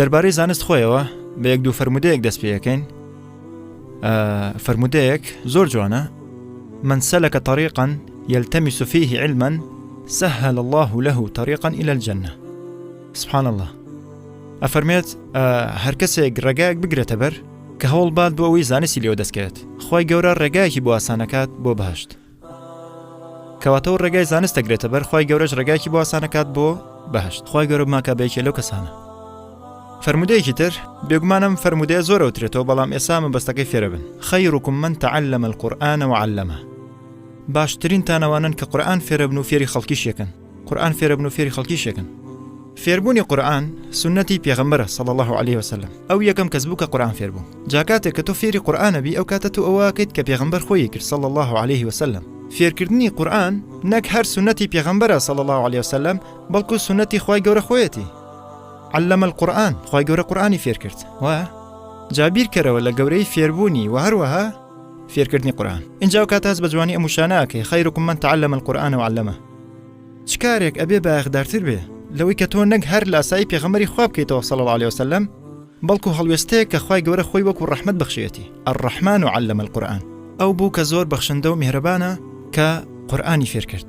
دەربارەی زانست خۆیەوە بە یەک دوو فەرمودەیەک دەست پێ یەکەین. فەرمودەیەک زۆر جوانە: من سلك طريقا يلتمس فيه علما سهل الله له طريقا إلى الجنة. سبحان الله. ئەفەرمێت هەر کەسێک ڕێگایەک بگرێتە بەر کە هەوڵ بات بۆ ئەوەی زانستی لێوە دەستکەوێت، خۆی گەورە ڕێگایەکی بۆ ئاسانەکات بۆ بەهەشت. کەواتەوە ڕێگای زانست دەگرێتە بەر، خۆی گەورەش ڕێگایەکی بۆ ئاسانەکات بۆ بەهەشت. خۆی گەورە بماکە لەو کەسانە. فەرمودەیەکی تر بێگومانم فەرمودەیە زۆر ئەوترێتەوە، بەڵام ئێستا مەبەستەکەی فێرە بن. خەیڕکم من تعلم القورآن وعلمه. باشترین تانەوانن کە قورئان فێرە بن و فێری خەڵکیشێکن. قورئان فێرە بن و فێری خەڵکیشێکن. فێربوونی قورئان سنەتی پێغەمبەرە صلی الله عليه وسلم. ئەو یەکەم کەس بوو کە قورئان فێر بوو. جا کاتێک کە تۆ فێری قورئانە بی، ئەو کاتە تۆ ئەوەکەیت کە پێغەمبەر خۆی کرد صلی الله عليه وسلم. فێرکردنی قورئان نەک هەر سنەتی پێغەمبەرە صلی الله عليه وسلم، بەڵکو سنەتی خۆی گەورە خۆیەتی. علم القورآن، خۆی گەورە قورئانی فێر کرد. وایە جابیر کەرەوە لە گەورەی فێربوونی و هەروەها فێرکردنی قورئان. اینجا کات هەست بە جوانی ئەم وشانەکەی خەیڕکم من تعلم القورآن وعلمه. چ کارێک ئەبێ بایەخدارتر بێ لەوەی کە تۆ نەک هەر لە ئاسایی پێغەمبەری خوا بکەیتەوە صلی الله عليه وسلم، بەڵکو هەڵوێستەیە کە خۆی گەورە خۆی وەکو ڕەحمەت بەخشێتی. الرحمن علم القورآن. ئەو بوو کە زۆر بەخشندە و میهرەبانە کە قورئانی فێر کرد.